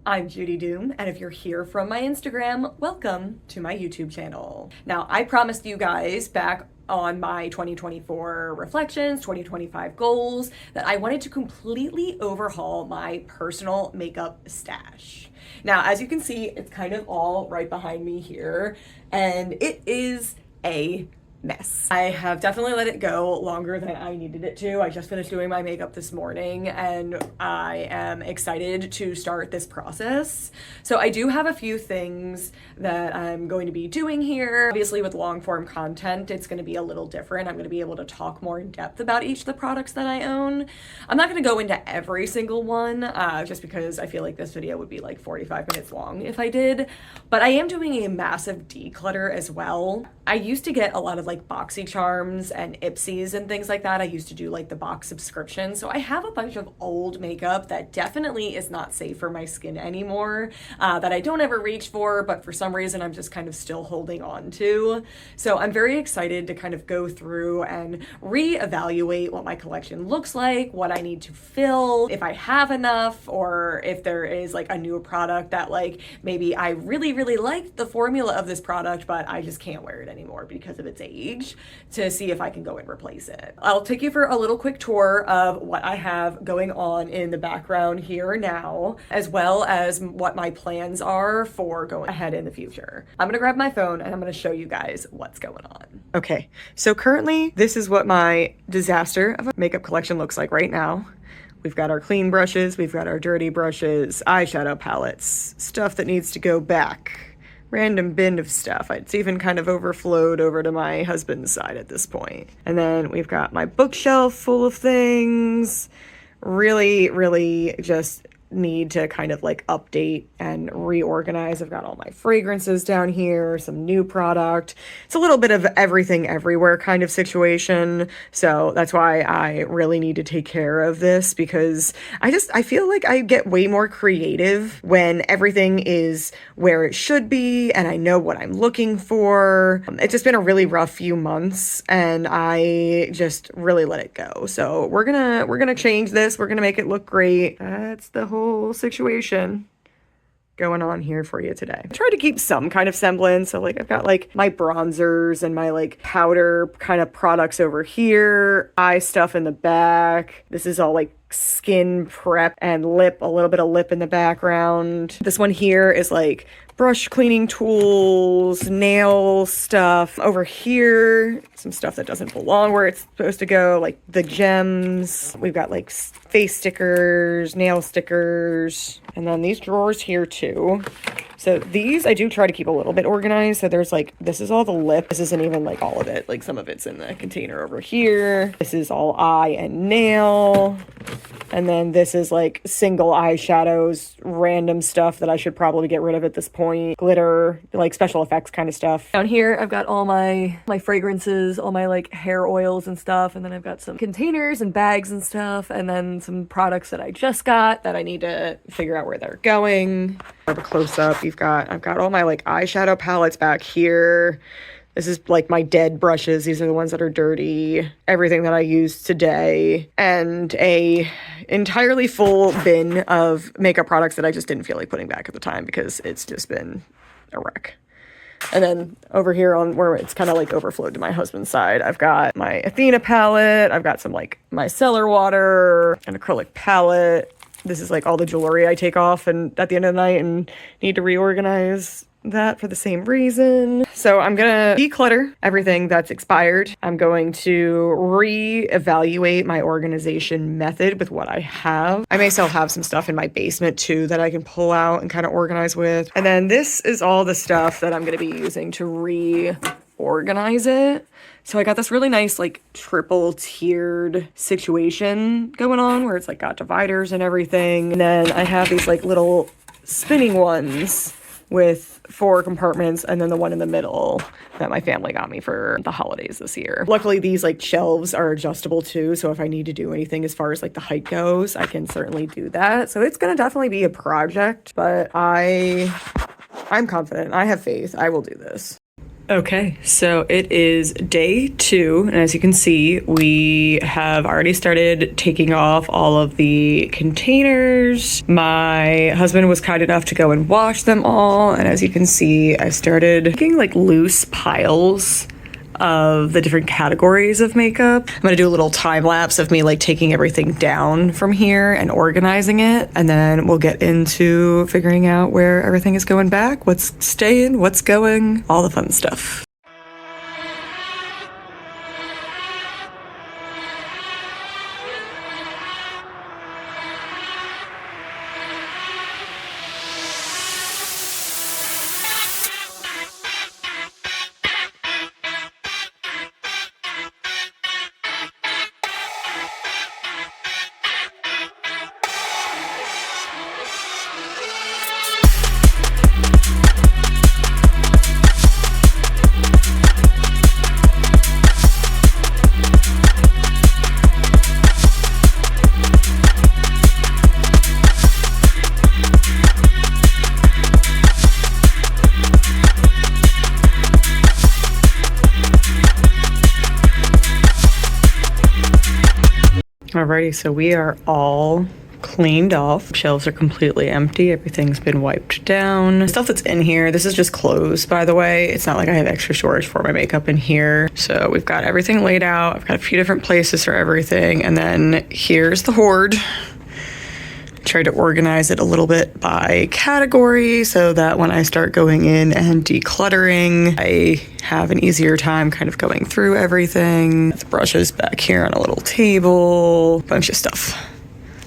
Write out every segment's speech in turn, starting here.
I'm Judy Doom, and if you're here from my Instagram, welcome to my YouTube channel. Now, I promised you guys back on my 2024 reflections, 2025 goals, that I wanted to completely overhaul my personal makeup stash. Now, as you can see, it's kind of all right behind me here, and it is a mess. I have definitely let it go longer than I needed it to. I just finished doing my makeup this morning and I am excited to start this process. So I do have a few things that I'm going to be doing here. Obviously with long form content, it's going to be a little different. I'm going to be able to talk more in depth about each of the products that I own. I'm not going to go into every single one just because I feel like this video would be like 45 minutes long if I did, but I am doing a massive declutter as well. I used to get a lot of like BoxyCharms and Ipsies and things like that. I used to do like the box subscription. So I have a bunch of old makeup that definitely is not safe for my skin anymore, that I don't ever reach for, but for some reason I'm just kind of still holding on to. So I'm very excited to kind of go through and reevaluate what my collection looks like, what I need to fill, if I have enough, or if there is like a new product that like maybe I really like the formula of this product, but I just can't wear it anymore because of its age, to see if I can go and replace it. I'll take you for a little quick tour of what I have going on in the background here now, as well as what my plans are for going ahead in the future. I'm gonna grab my phone and I'm gonna show you guys what's going on. Okay, so currently this is what my disaster of a makeup collection looks like right now. We've got our clean brushes, we've got our dirty brushes, eyeshadow palettes, stuff that needs to go back, random bin of stuff. It's even kind of overflowed over to my husband's side at this point. And then we've got my bookshelf full of things. Really just need to kind of like update and reorganize. I've got all my fragrances down here, some new product. It's a little bit of everything everywhere kind of situation. So that's why I really need to take care of this, because I feel like I get way more creative when everything is where it should be and I know what I'm looking for. It's just been a really rough few months and I just really let it go. So we're gonna change this. We're gonna make it look great. That's the whole situation going on here for you today. I tried to keep some kind of semblance. So like I've got like my bronzers and my like powder kind of products over here, eye stuff in the back. This is all like skin prep and lip, a little bit of lip in the background. This one here is like brush cleaning tools, nail stuff. Over here, some stuff that doesn't belong where it's supposed to go, like the gems. We've got like face stickers, nail stickers, and then these drawers here too. So these I do try to keep a little bit organized. So there's like, this is all the lip. This isn't even like all of it. Like some of it's in the container over here. This is all eye and nail. And then this is like single eyeshadows, random stuff that I should probably get rid of at this point. Glitter, like special effects kind of stuff. Down here, I've got all my fragrances, all my like hair oils and stuff. And then I've got some containers and bags and stuff. And then some products that I just got that I need to figure out where they're going. Have a close up. I've got all my like eyeshadow palettes back here. This is like my dead brushes. These are the ones that are dirty. Everything that I used today. And a entirely full bin of makeup products that I just didn't feel like putting back at the time because it's just been a wreck. And then over here on where it's kind of like overflowed to my husband's side, I've got my Athena palette. I've got some like micellar water, an acrylic palette. This is like all the jewelry I take off and at the end of the night and need to reorganize that for the same reason. So I'm gonna declutter everything that's expired. I'm going to reevaluate my organization method with what I have. I may still have some stuff in my basement too that I can pull out and kind of organize with. And then this is all the stuff that I'm gonna be using to reorganize it. So I got this really nice like triple tiered situation going on where it's like got dividers and everything. And then I have these like little spinning ones with 4 compartments and then the one in the middle that my family got me for the holidays this year. Luckily these like shelves are adjustable too, so if I need to do anything as far as like the height goes, I can certainly do that. So it's gonna definitely be a project, but I'm confident. I have faith. I will do this. Okay, so it is day 2, and as you can see, we have already started taking off all of the containers. My husband was kind enough to go and wash them all, and as you can see, I started making like loose piles of the different categories of makeup. I'm gonna do a little time lapse of me like taking everything down from here and organizing it, and then we'll get into figuring out where everything is going back, what's staying, what's going, all the fun stuff. Alrighty, so we are all cleaned off. Shelves are completely empty. Everything's been wiped down. The stuff that's in here, this is just clothes, by the way. It's not like I have extra storage for my makeup in here. So we've got everything laid out. I've got a few different places for everything. And then here's the hoard. Tried to organize it a little bit by category so that when I start going in and decluttering, I have an easier time kind of going through everything. The brushes back here on a little table, bunch of stuff.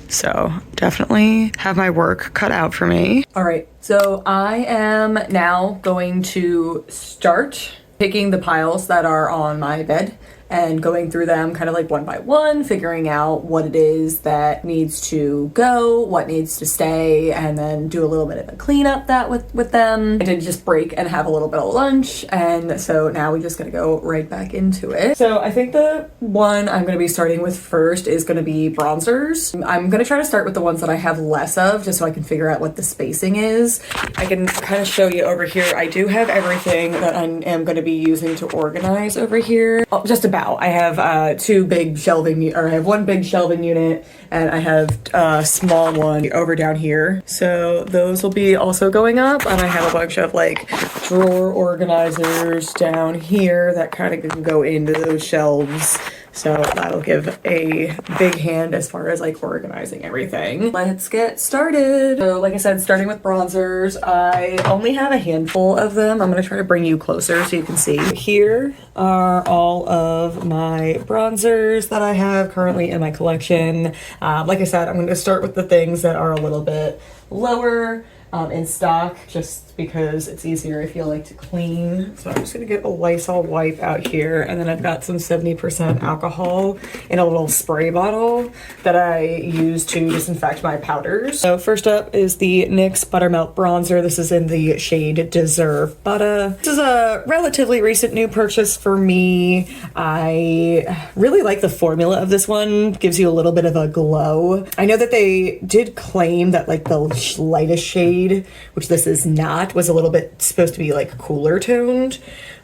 So definitely have my work cut out for me. All right, so I am now going to start picking the piles that are on my bed and going through them kind of like one by one, figuring out what it is that needs to go, what needs to stay, and then do a little bit of a cleanup that with them. I did just break and have a little bit of lunch, and so now we just gonna go right back into it. So I think the one I'm gonna be starting with first is gonna be bronzers. I'm gonna try to start with the ones that I have less of, just so I can figure out what the spacing is. I can kind of show you over here. I do have everything that I am gonna be using to organize over here. Oh, just about. I have I have one big shelving unit, and I have a small one over down here. So those will be also going up, and I have a bunch of like drawer organizers down here that kind of can go into those shelves. So that'll give a big hand as far as like organizing everything. Let's get started. So like I said, starting with bronzers, I only have a handful of them. I'm gonna try to bring you closer so you can see. Here are all of my bronzers that I have currently in my collection. Like I said, I'm gonna start with the things that are a little bit lower in stock, just because it's easier if you like to clean. So I'm just gonna get a Lysol wipe out here, and then I've got some 70% alcohol in a little spray bottle that I use to disinfect my powders. So first up is the NYX Buttermelt Bronzer. This is in the shade Deserve Butter. This is a relatively recent new purchase for me. I really like the formula of this one. Gives you a little bit of a glow. I know that they did claim that like the lightest shade, which this is not, was a little bit supposed to be like cooler toned,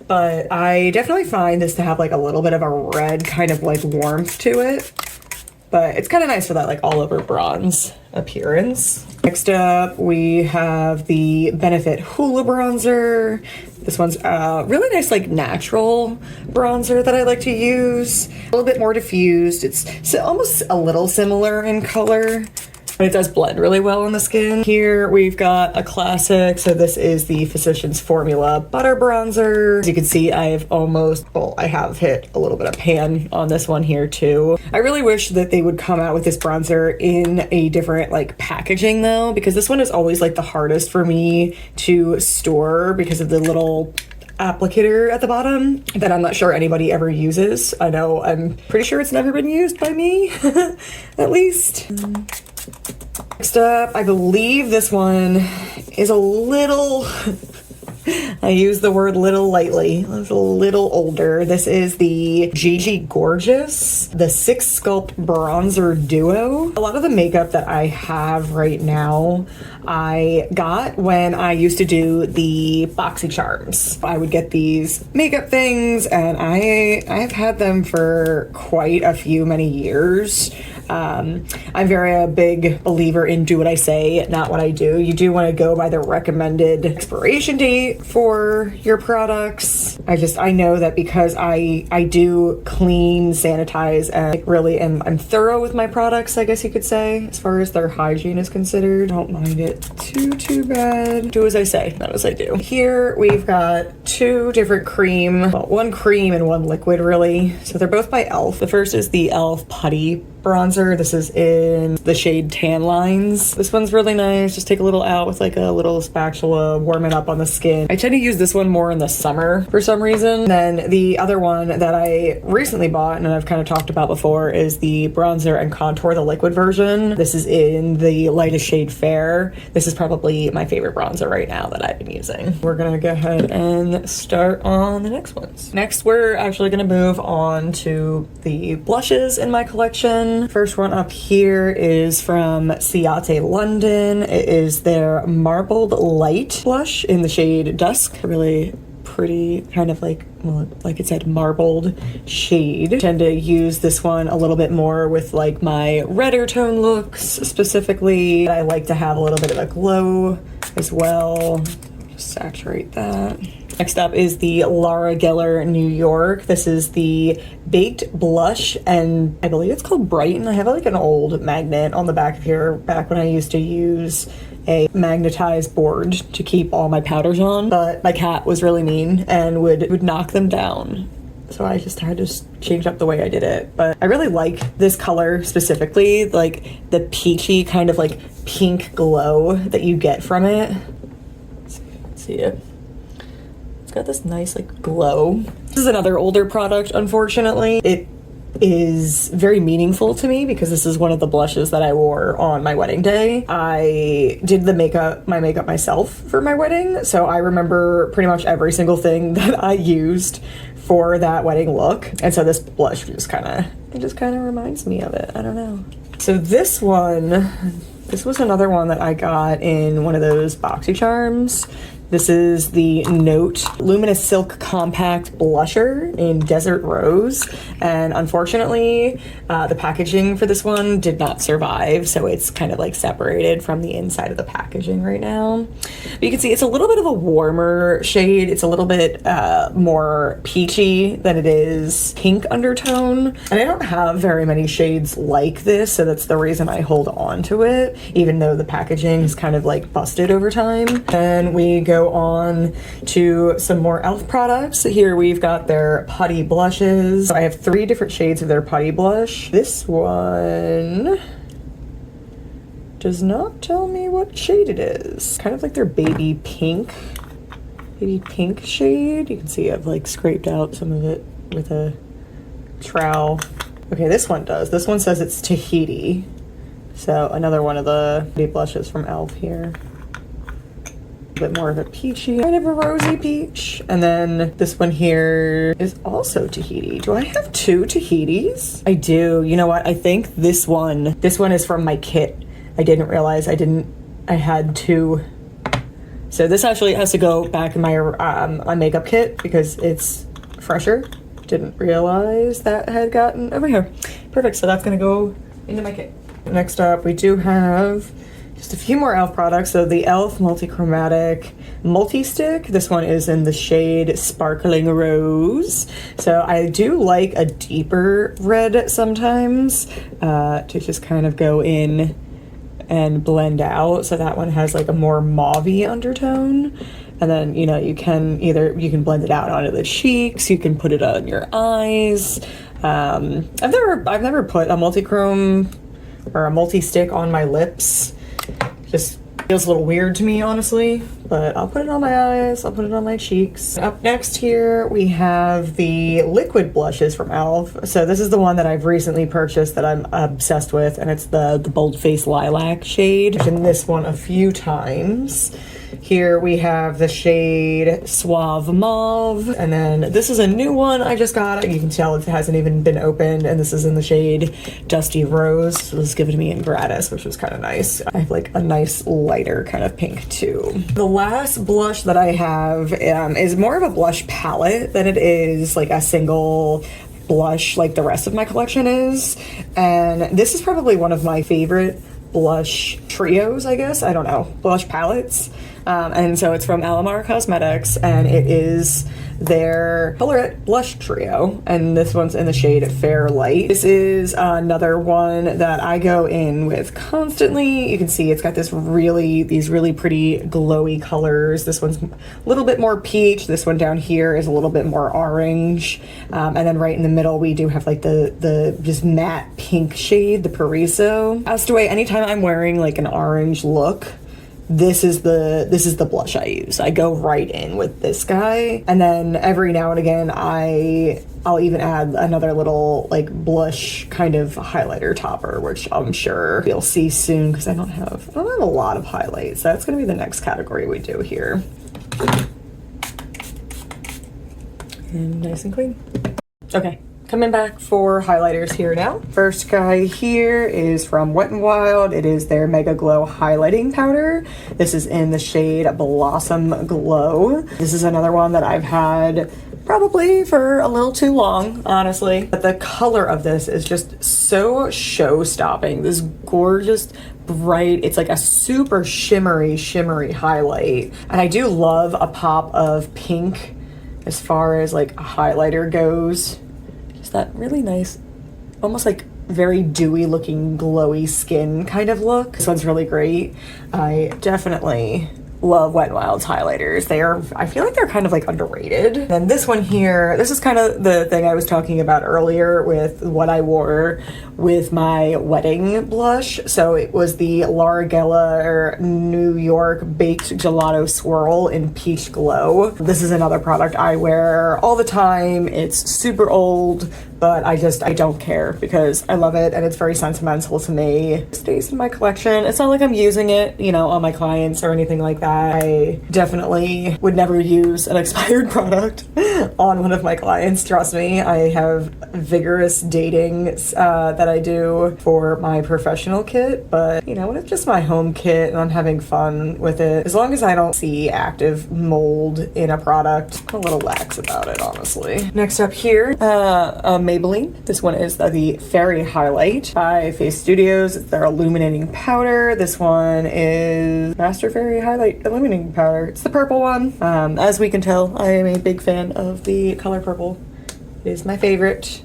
but I definitely find this to have like a little bit of a red kind of like warmth to it, but it's kind of nice for that like all over bronze appearance. Next up, we have the Benefit Hula Bronzer. This one's a really nice like natural bronzer that I like to use. A little bit more diffused. It's almost a little similar in color, but it does blend really well on the skin. Here we've got a classic. So this is the Physicians Formula Butter Bronzer. As you can see, I have hit a little bit of pan on this one here too. I really wish that they would come out with this bronzer in a different like packaging though, because this one is always like the hardest for me to store because of the little applicator at the bottom that I'm not sure anybody ever uses. I'm pretty sure it's never been used by me, at least. Next up, I believe this one is a little I use the word little lightly. I was a little older. This is the Gigi Gorgeous, the 6 Sculpt Bronzer Duo. A lot of the makeup that I have right now, I got when I used to do the BoxyCharms. I would get these makeup things, and I've had them for quite a few many years. I'm a big believer in do what I say, not what I do. You do want to go by the recommended expiration date for your products. I know that because I do clean, sanitize, and I'm thorough with my products, I guess you could say, as far as their hygiene is considered. Don't mind it too bad. Do as I say, not as I do. Here we've got 2 different one cream and one liquid, really. So they're both by e.l.f. The first is the e.l.f. Putty Bronzer. This is in the shade Tan Lines. This one's really nice. Just take a little out with like a little spatula, warm it up on the skin. I tend to use this one more in the summer for some reason. Then the other one that I recently bought and I've kind of talked about before is the Bronzer and Contour, the liquid version. This is in the lightest shade Fair. This is probably my favorite bronzer right now that I've been using. We're gonna go ahead and start on the next ones. Next, we're actually gonna move on to the blushes in my collection. First one up here is from Ciate London. It is their Marbled Light blush in the shade Dusk. Really pretty, kind of like, well, like it said, marbled shade. I tend to use this one a little bit more with like my redder tone looks specifically. I like to have a little bit of a glow as well. Just saturate that. Next up is the Laura Geller New York. This is the Baked Blush, and I believe it's called Brighten. I have like an old magnet on the back of here, back when I used to use a magnetized board to keep all my powders on, but my cat was really mean and would knock them down. So I just had to change up the way I did it. But I really like this color specifically, like the peachy kind of like pink glow that you get from it. Let's see it. Got this nice like glow. This is another older product, unfortunately. It is very meaningful to me because this is one of the blushes that I wore on my wedding day. I did my makeup myself for my wedding, so I remember pretty much every single thing that I used for that wedding look. And so this blush just kind of reminds me of it. I don't know. So this was another one that I got in one of those BoxyCharms. This is the Note Luminous Silk Compact Blusher in Desert Rose. And unfortunately, the packaging for this one did not survive, so it's kind of like separated from the inside of the packaging right now. But you can see it's a little bit of a warmer shade. It's a little bit more peachy than it is pink undertone. And I don't have very many shades like this, so that's the reason I hold on to it, even though the packaging is kind of like busted over time. And we go on to some more e.l.f. products. Here we've got their Putty blushes. I have 3 different shades of their Putty blush. This one does not tell me what shade it is. Kind of like their baby pink shade. You can see I've like scraped out some of it with a trowel. Okay, this one does. This one says it's Tahiti. So another one of the blushes from e.l.f. here. A bit more of a peachy, kind of a rosy peach. And then this one here is also Tahiti. Do I have 2 Tahitis? I do. You know what? I think this one is from my kit. I didn't realize I had 2. So this actually has to go back in my my makeup kit because it's fresher. Didn't realize that had gotten over here. Perfect. So that's gonna go into my kit. Next up, we do have just a few more e.l.f. products. So the e.l.f. Multichromatic Multi-Stick. This one is in the shade Sparkling Rose. So I do like a deeper red sometimes to just kind of go in and blend out. So that one has like a more mauvey undertone. And then, you know, you can blend it out onto the cheeks, you can put it on your eyes. I've never put a multi-chrome or a multi-stick on my lips. Just feels a little weird to me, honestly, but I'll put it on my eyes, I'll put it on my cheeks. Up next here, we have the liquid blushes from e.l.f. So this is the one that I've recently purchased that I'm obsessed with, and it's the Bold Face Lilac shade. I've done this one a few times. Here we have the shade Suave Mauve, and then this is a new one I just got. You can tell it hasn't even been opened, and this is in the shade Dusty Rose. So this was given to me in gratis, which was kind of nice. I have like a nice lighter kind of pink too. The last blush that I have is more of a blush palette than it is like a single blush like the rest of my collection is, and this is probably one of my favorite blush trios, I guess. I don't know, blush palettes. And so it's from Alamar Cosmetics, and it is their Color It Blush Trio, and this one's in the shade Fair Light. This is another one that I go in with constantly. You can see it's got these really pretty glowy colors. This one's a little bit more peach. This one down here is a little bit more orange. And then right in the middle we do have like the just matte pink shade, the Paraiso. As to anytime I'm wearing like an orange look, this is the blush I use. I go right in with this guy, and then every now and again I'll even add another little like blush kind of highlighter topper, which I'm sure you'll see soon because I don't have a lot of highlights. That's gonna be the next category we do here. And nice and clean. Okay. Coming back for highlighters here now. First guy here is from Wet n Wild. It is their Mega Glow highlighting powder. This is in the shade Blossom Glow. This is another one that I've had probably for a little too long, honestly. But the color of this is just so show-stopping. This gorgeous, bright, it's like a super shimmery highlight. And I do love a pop of pink as far as like a highlighter goes. That really nice, almost like very dewy looking glowy skin kind of look. This one's really great. I definitely love Wet n Wild's highlighters. I feel like they're kind of like underrated. And this one here, this is kind of the thing I was talking about earlier with what I wore with my wedding blush. So it was the Laura Geller New York Baked Gelato Swirl in Peach Glow. This is another product I wear all the time. It's super old, but I don't care because I love it and it's very sentimental to me. It stays in my collection. It's not like I'm using it, you know, on my clients or anything like that. I definitely would never use an expired product on one of my clients, trust me. I have vigorous dating that I do for my professional kit, but you know, when it's just my home kit and I'm having fun with it, as long as I don't see active mold in a product, I'm a little lax about it, honestly. Next up here, Maybelline. This one is the Fairy Highlight by Face Studios. It's their illuminating powder. This one is Master Fairy Highlight Illuminating Powder. It's the purple one. As we can tell, I am a big fan of the color purple. It is my favorite,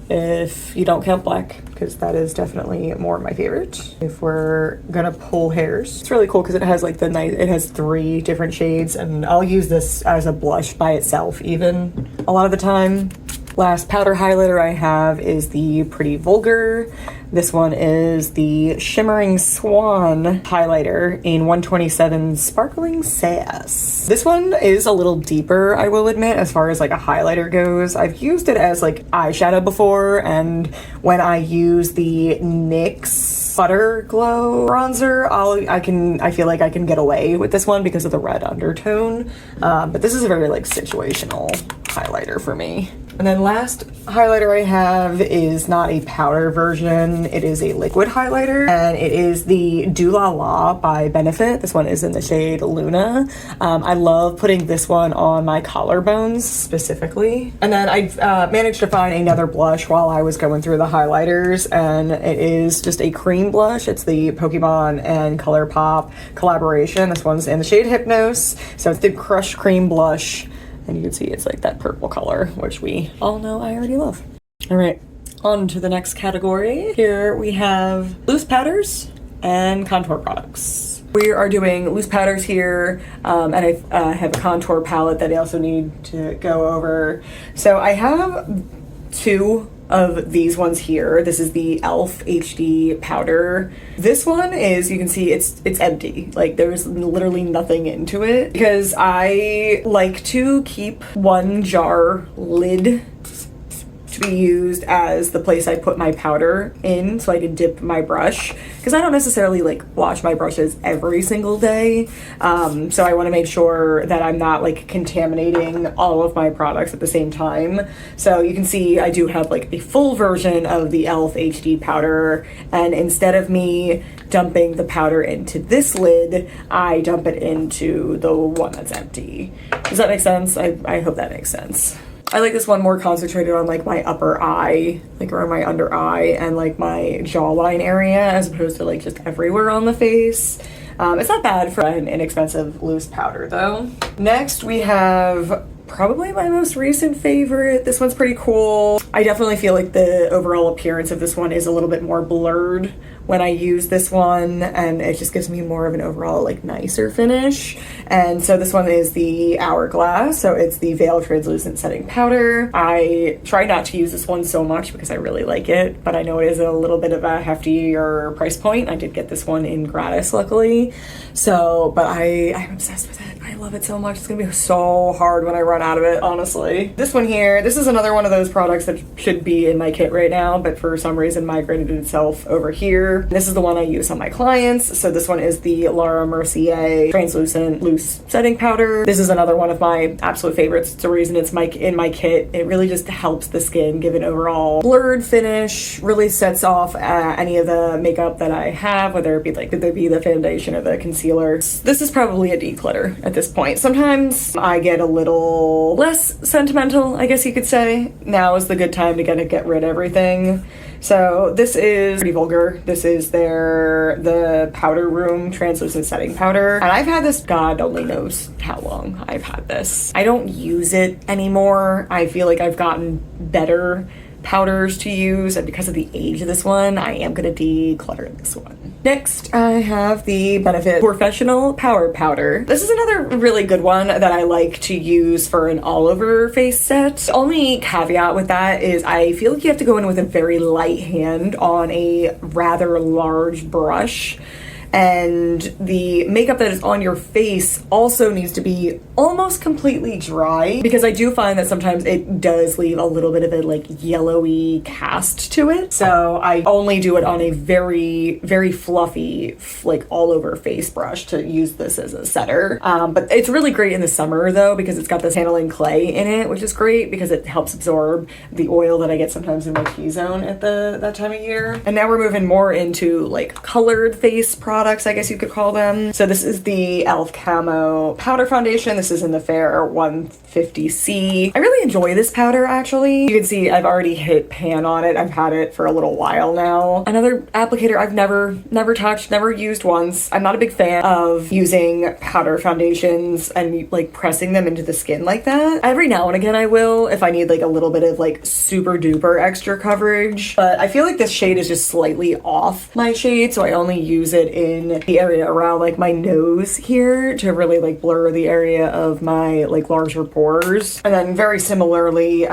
if you don't count black, because that is definitely more my favorite. If we're gonna pull hairs, it's really cool because it has like it has 3 different shades, and I'll use this as a blush by itself even a lot of the time. Last powder highlighter I have is the Pretty Vulgar. This one is the Shimmering Swan highlighter in 127 Sparkling Sass. This one is a little deeper, I will admit, as far as like a highlighter goes. I've used it as like eyeshadow before, and when I use the NYX Butter Glow bronzer, I feel like I can get away with this one because of the red undertone. But this is a very like situational highlighter for me. And then last highlighter I have is not a powder version, it is a liquid highlighter, and it is the Do La La by Benefit. This one is in the shade Luna. I love putting this one on my collarbones specifically. And then I managed to find another blush while I was going through the highlighters, and it is just a cream blush. It's the Pokemon and ColourPop collaboration. This one's in the shade Hypnose, so it's the Crush Cream Blush. And you can see it's like that purple color, which we all know I already love. All right, on to the next category. Here we have loose powders and contour products. We are doing loose powders here, and I have a contour palette that I also need to go over. So I have 2 of these ones here. This is the e.l.f. HD powder. This one is, you can see it's empty. Like there's literally nothing into it because I like to keep one jar lid to be used as the place I put my powder in so I can dip my brush, because I don't necessarily like wash my brushes every single day. So I want to make sure that I'm not like contaminating all of my products at the same time. So you can see I do have like a full version of the e.l.f. HD powder, and instead of me dumping the powder into this lid, I dump it into the one that's empty. Does that make sense? I hope that makes sense. I like this one more concentrated on like my upper eye, like around my under eye and like my jawline area, as opposed to like just everywhere on the face. It's not bad for an inexpensive loose powder though. Next we have probably my most recent favorite. This one's pretty cool. I definitely feel like the overall appearance of this one is a little bit more blurred when I use this one, and it just gives me more of an overall like nicer finish. And so this one is the Hourglass, so it's the Veil Translucent Setting Powder. I try not to use this one so much because I really like it, but I know it is a little bit of a heftier price point. I did get this one in gratis, luckily. So, but I'm obsessed with it. I love it so much. It's gonna be so hard when I run out of it, honestly. This one here, this is another one of those products that should be in my kit right now, but for some reason migrated itself over here. This is the one I use on my clients. So this one is the Laura Mercier Translucent Loose Setting Powder. This is another one of my absolute favorites. It's the reason it's in my kit. It really just helps the skin give an overall blurred finish, really sets off any of the makeup that I have, whether it be like, could there be the foundation or the concealer. This is probably a declutter at this point. Sometimes I get a little less sentimental, I guess you could say. Now is the good time to get rid of everything. So this is pretty vulgar. This is the Powder Room Translucent Setting Powder. And I've had this, God only knows how long I've had this. I don't use it anymore. I feel like I've gotten better powders to use, and because of the age of this one, I am gonna declutter this one. Next, I have the Benefit Professional Power Powder. This is another really good one that I like to use for an all-over face set. The only caveat with that is I feel like you have to go in with a very light hand on a rather large brush. And the makeup that is on your face also needs to be almost completely dry, because I do find that sometimes it does leave a little bit of a like yellowy cast to it. So I only do it on a very, very fluffy, like all over face brush to use this as a setter. But it's really great in the summer though, because it's got this handling clay in it, which is great because it helps absorb the oil that I get sometimes in my T-zone at that time of year. And now we're moving more into like colored face products, I guess you could call them. So this is the e.l.f. Camo Powder Foundation. This is in the Fair 150C. I really enjoy this powder, actually. You can see I've already hit pan on it. I've had it for a little while now. Another applicator I've never touched, never used once. I'm not a big fan of using powder foundations and like pressing them into the skin like that. Every now and again I will, if I need like a little bit of like super duper extra coverage. But I feel like this shade is just slightly off my shade, so I only use it in the area around like my nose here to really like blur the area of my like larger pores. And then very similarly,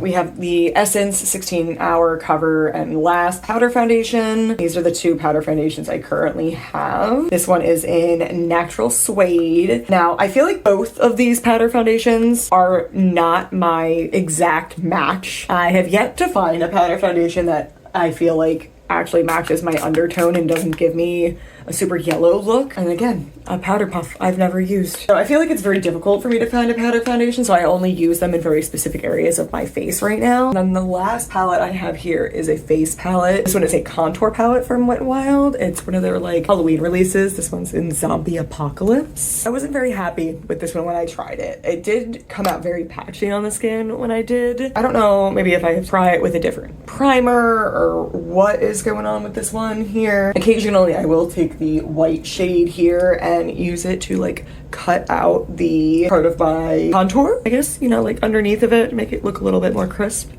we have the Essence 16-Hour Cover and Last Powder Foundation. These are the two powder foundations I currently have. This one is in Natural Suede. Now, I feel like both of these powder foundations are not my exact match. I have yet to find a powder foundation that I feel like actually matches my undertone and doesn't give me a super yellow look. And again, a powder puff I've never used. So I feel like it's very difficult for me to find a powder foundation, so I only use them in very specific areas of my face right now. And then the last palette I have here is a face palette. This one is a contour palette from Wet n Wild. It's one of their like Halloween releases. This one's in Zombie Apocalypse. I wasn't very happy with this one when I tried it. It did come out very patchy on the skin when I did. I don't know, maybe if I try it with a different primer or what is going on with this one here. Occasionally I will take the white shade here and use it to like cut out the part of my contour, I guess, you know, like underneath of it, make it look a little bit more crisp.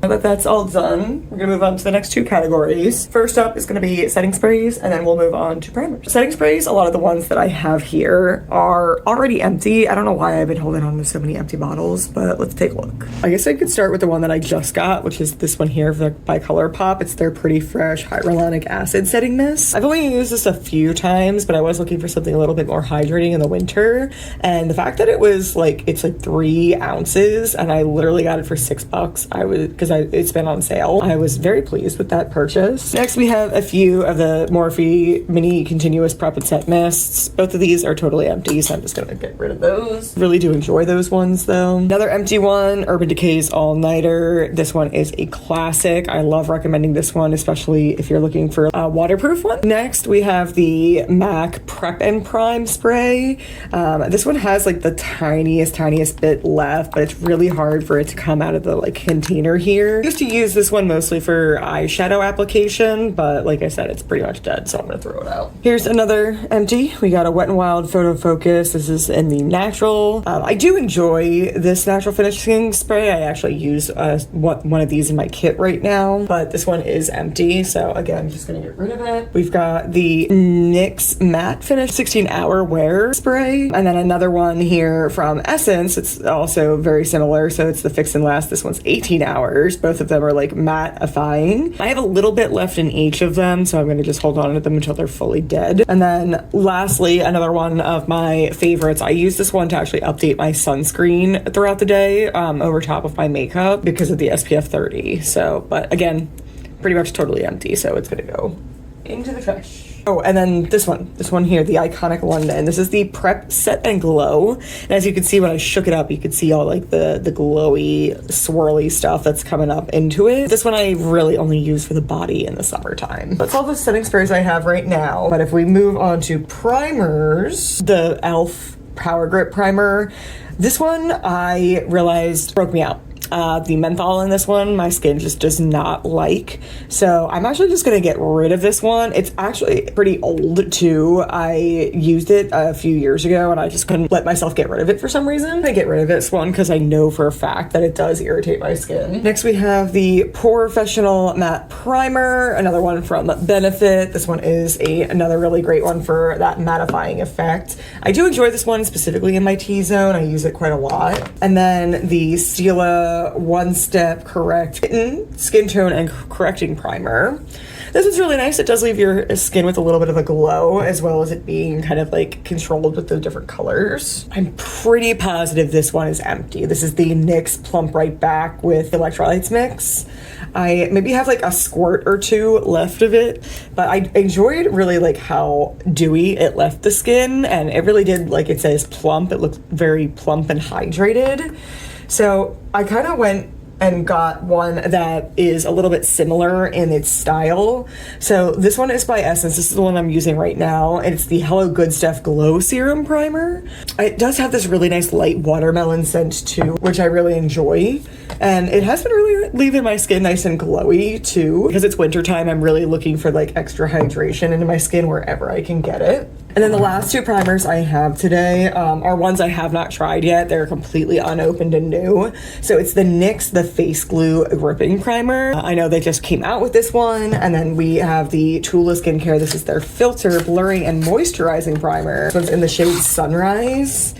Now that that's all done, we're gonna move on to the next two categories. First up is gonna be setting sprays, and then we'll move on to primers. Setting sprays, a lot of the ones that I have here are already empty. I don't know why I've been holding on to so many empty bottles, but let's take a look. I guess I could start with the one that I just got, which is this one here by ColourPop. It's their Pretty Fresh Hyaluronic Acid Setting Mist. I've only used this a few times, but I was looking for something a little bit more hydrating in the winter, and the fact that it's like 3 ounces, and I literally got it for $6. It's been on sale. I was very pleased with that purchase. Next, we have a few of the Morphe Mini Continuous Prep and Set Mists. Both of these are totally empty, so I'm just gonna get rid of those. Really do enjoy those ones though. Another empty one, Urban Decay's All Nighter. This one is a classic. I love recommending this one, especially if you're looking for a waterproof one. Next, we have the MAC Prep and Prime Spray. This one has like the tiniest bit left, but it's really hard for it to come out of the like container here. I used to use this one mostly for eyeshadow application, but like I said, it's pretty much dead, so I'm gonna throw it out. Here's another empty. We got a Wet n Wild Photo Focus. This is in the natural. I do enjoy this natural finishing spray. I actually use one of these in my kit right now, but this one is empty, so again, I'm just gonna get rid of it. We've got the NYX Matte Finish 16-hour wear spray, and then another one here from Essence. It's also very similar, so it's the Fix and Last. This one's 18 hours. Both of them are like mattifying. I have a little bit left in each of them, so I'm gonna just hold on to them until they're fully dead. And then lastly, another one of my favorites. I use this one to actually update my sunscreen throughout the day over top of my makeup because of the SPF 30. So, but again, pretty much totally empty, so it's gonna go into the trash. Oh, and then this one here, the Iconic London. This is the Prep Set and Glow. And as you can see, when I shook it up, you could see all like the glowy, swirly stuff that's coming up into it. This one I really only use for the body in the summertime. That's all the setting sprays I have right now. But if we move on to primers, the e.l.f. Power Grip Primer, this one I realized broke me out. The menthol in this one, my skin just does not like. So I'm actually just gonna get rid of this one. It's actually pretty old too. I used it a few years ago and I just couldn't let myself get rid of it for some reason. I get rid of this one because I know for a fact that it does irritate my skin. Next we have the Professional Matte Primer, another one from Benefit. This one is another really great one for that mattifying effect. I do enjoy this one specifically in my T-zone. I use it quite a lot. And then the Stila One Step Correct Skin Tone and Correcting Primer. This is really nice. It does leave your skin with a little bit of a glow, as well as it being kind of like controlled with the different colors. I'm pretty positive this one is empty. This is the NYX Plump Right Back with Electrolytes Mix. I maybe have like a squirt or two left of it, but I enjoyed really like how dewy it left the skin, and it really did, like it says plump. It looked very plump and hydrated. So I kind of went and got one that is a little bit similar in its style. So this one is by Essence. This is the one I'm using right now. And it's the Hello Good Stuff Glow Serum Primer. It does have this really nice light watermelon scent too, which I really enjoy. And it has been really leaving my skin nice and glowy too. Because it's wintertime, I'm really looking for like extra hydration into my skin wherever I can get it. And then the last two primers I have today are ones I have not tried yet. They're completely unopened and new. So it's the NYX The Face Glue Gripping Primer. I know they just came out with this one. And then we have the Tula Skincare. This is their Filter Blurring and Moisturizing Primer. This one's in the shade Sunrise.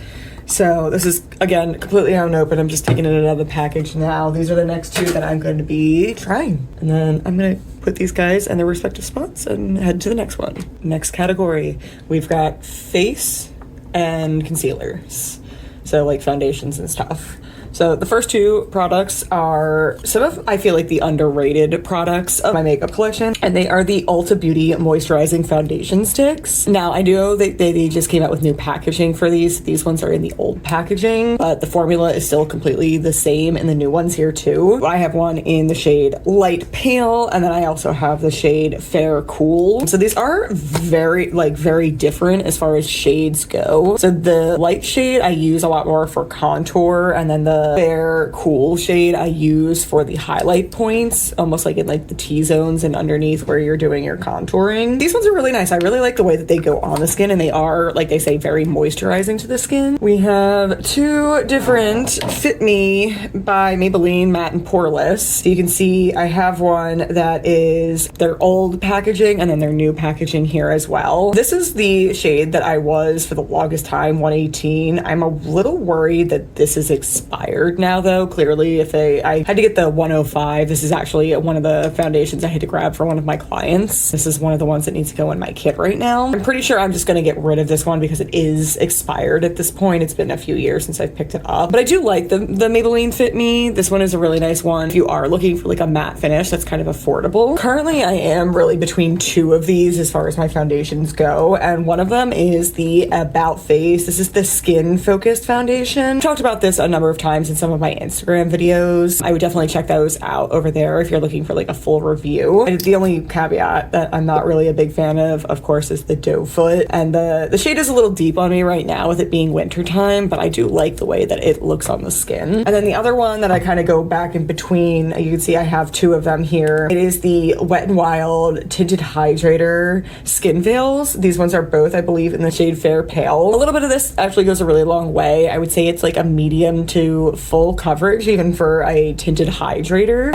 So this is, again, completely unopened. I'm just taking it out of the package now. These are the next two that I'm going to be trying. And then I'm going to put these guys in their respective spots and head to the next one. Next category, we've got face and concealers. So like foundations and stuff. So the first two products are some of, I feel like, the underrated products of my makeup collection, and they are the Ulta Beauty Moisturizing Foundation Sticks. Now, I know they just came out with new packaging for these. These ones are in the old packaging, but the formula is still completely the same in the new ones here too. I have one in the shade Light Pale, and then I also have the shade Fair Cool. So these are very different as far as shades go. So the light shade I use a lot more for contour, and then the the Fair Cool shade I use for the highlight points, almost like in like the T-zones and underneath where you're doing your contouring. These ones are really nice. I really like the way that they go on the skin, and they are, like they say, very moisturizing to the skin. We have two different Fit Me by Maybelline Matte and Poreless. So you can see I have one that is their old packaging and then their new packaging here as well. This is the shade that I was for the longest time, 118. I'm a little worried that this is expired now though. Clearly I had to get the 105. This is actually one of the foundations I had to grab for one of my clients. This is one of the ones that needs to go in my kit right now. I'm pretty sure I'm just going to get rid of this one because it is expired at this point. It's been a few years since I've picked it up, but I do like the Maybelline Fit Me. This one is a really nice one if you are looking for like a matte finish that's kind of affordable. Currently I am really between two of these as far as my foundations go, and one of them is the About Face. This is the skin focused foundation. I've talked about this a number of times in some of my Instagram videos. I would definitely check those out over there if you're looking for like a full review. And the only caveat that I'm not really a big fan of course, is the doe foot, and the shade is a little deep on me right now with it being winter time, but I do like the way that it looks on the skin. And then the other one that I kind of go back in between, you can see I have two of them here. It is the Wet n Wild Tinted Hydrator Skin Veils. These ones are both, I believe, in the shade Fair Pale. A little bit of this actually goes a really long way. I would say it's like a medium to full coverage, even for a tinted hydrator.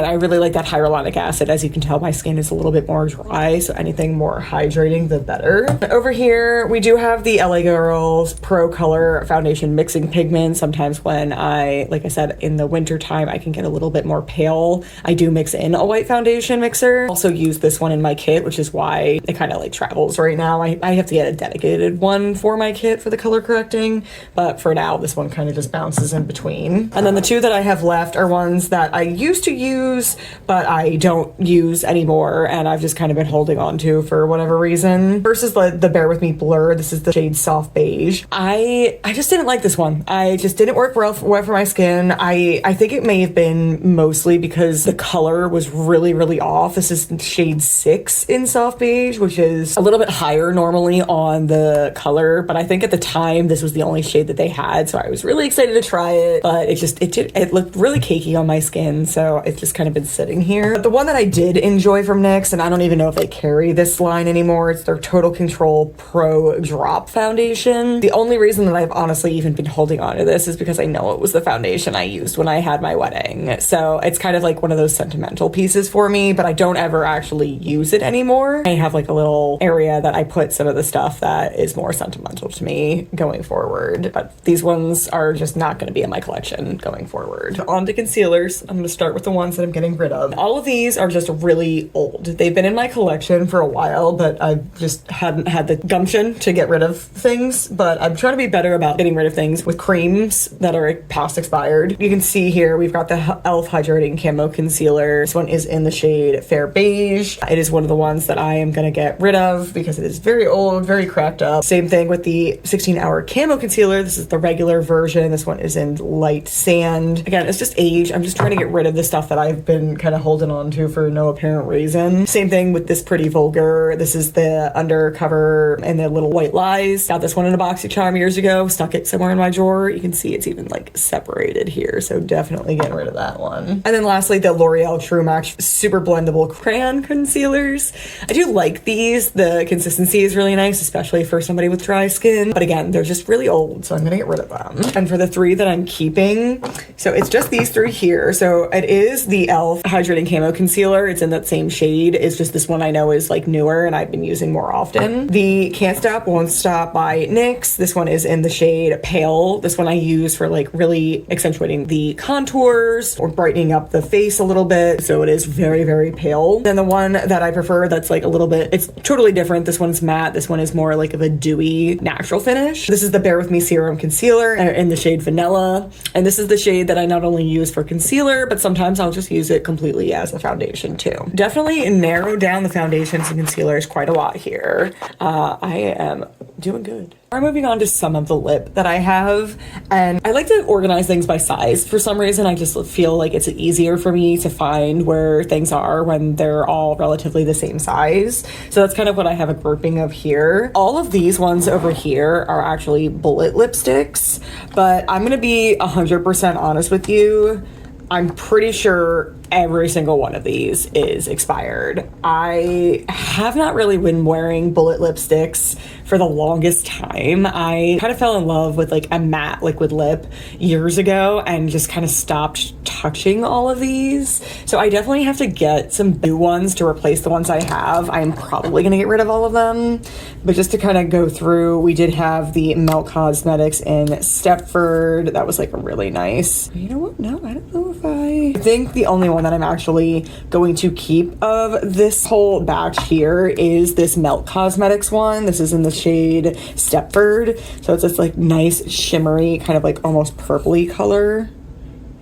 I really like that hyaluronic acid. As you can tell, my skin is a little bit more dry, so anything more hydrating, the better. Over here, we do have the LA Girls Pro Color Foundation Mixing Pigment. Sometimes when like I said, in the winter time, I can get a little bit more pale. I do mix in a white foundation mixer. Also use this one in my kit, which is why it kind of like travels right now. I have to get a dedicated one for my kit for the color correcting, but for now, this one kind of just bounces in between. And then the two that I have left are ones that I used to use, but I don't use anymore, and I've just kind of been holding on to for whatever reason. First is the Bare With Me Blur. This is the shade Soft Beige. I just didn't like this one. I just didn't work well for my skin. I think it may have been mostly because the color was really, really off. This is shade 6 in Soft Beige, which is a little bit higher normally on the color, but I think at the time this was the only shade that they had, so I was really excited to try it, but it looked really cakey on my skin, so it's just kind of been sitting here. But the one that I did enjoy from NYX, and I don't even know if they carry this line anymore, it's their Total Control Pro Drop Foundation. The only reason that I've honestly even been holding on to this is because I know it was the foundation I used when I had my wedding, so it's kind of like one of those sentimental pieces for me, but I don't ever actually use it anymore. I have like a little area that I put some of the stuff that is more sentimental to me going forward, but these ones are just not going to be in my collection going forward. On to concealers. I'm going to start with the ones that I'm getting rid of. All of these are just really old. They've been in my collection for a while, but I just hadn't had the gumption to get rid of things, but I'm trying to be better about getting rid of things with creams that are past expired. You can see here we've got the e.l.f. Hydrating Camo Concealer. This one is in the shade Fair Beige. It is one of the ones that I am going to get rid of because it is very old, very cracked up. Same thing with the 16-Hour Camo Concealer. This is the regular version. This one is in Light Sand. Again, it's just age. I'm just trying to get rid of the stuff that I've been kind of holding on to for no apparent reason. Same thing with this Pretty Vulgar. This is the undercover and the Little White Lies. Got this one in a BoxyCharm years ago. Stuck it somewhere in my drawer. You can see it's even like separated here, so definitely getting rid of that one. And then lastly, the L'Oreal True Match Super Blendable Crayon Concealers. I do like these. The consistency is really nice, especially for somebody with dry skin, but again, they're just really old, so I'm gonna get rid of them. And for the three that I'm keeping, so it's just these three here. So it is the e.l.f. Hydrating Camo Concealer. It's in that same shade. It's just this one I know is like newer and I've been using more often. The Can't Stop Won't Stop by NYX. This one is in the shade Pale. This one I use for like really accentuating the contours or brightening up the face a little bit. So it is very, very pale. Then the one that I prefer that's like a little bit, it's totally different. This one's matte. This one is more like of a dewy natural finish. This is the Bare With Me Serum Concealer in the shade Vanilla. And this is the shade that I not only use for concealer, but sometimes I'll just use it completely as a foundation too. Definitely narrowed down the foundations and concealers quite a lot here. I am doing good. We're moving on to some of the lip that I have, and I like to organize things by size. For some reason, I just feel like it's easier for me to find where things are when they're all relatively the same size. So that's kind of what I have a grouping of here. All of these ones over here are actually bullet lipsticks, but I'm gonna be be 100% honest with you, I'm pretty sure every single one of these is expired. I have not really been wearing bullet lipsticks for the longest time. I kind of fell in love with like a matte liquid lip years ago and just kind of stopped touching all of these. So I definitely have to get some new ones to replace the ones I have. I'm probably gonna get rid of all of them. But just to kind of go through, we did have the Melt Cosmetics in Stepford. That was like really nice. You know what? No, I don't know if I think the only one that I'm actually going to keep of this whole batch here is this Melt Cosmetics one. This is in the shade Stepford. So it's this like nice shimmery kind of like almost purpley color.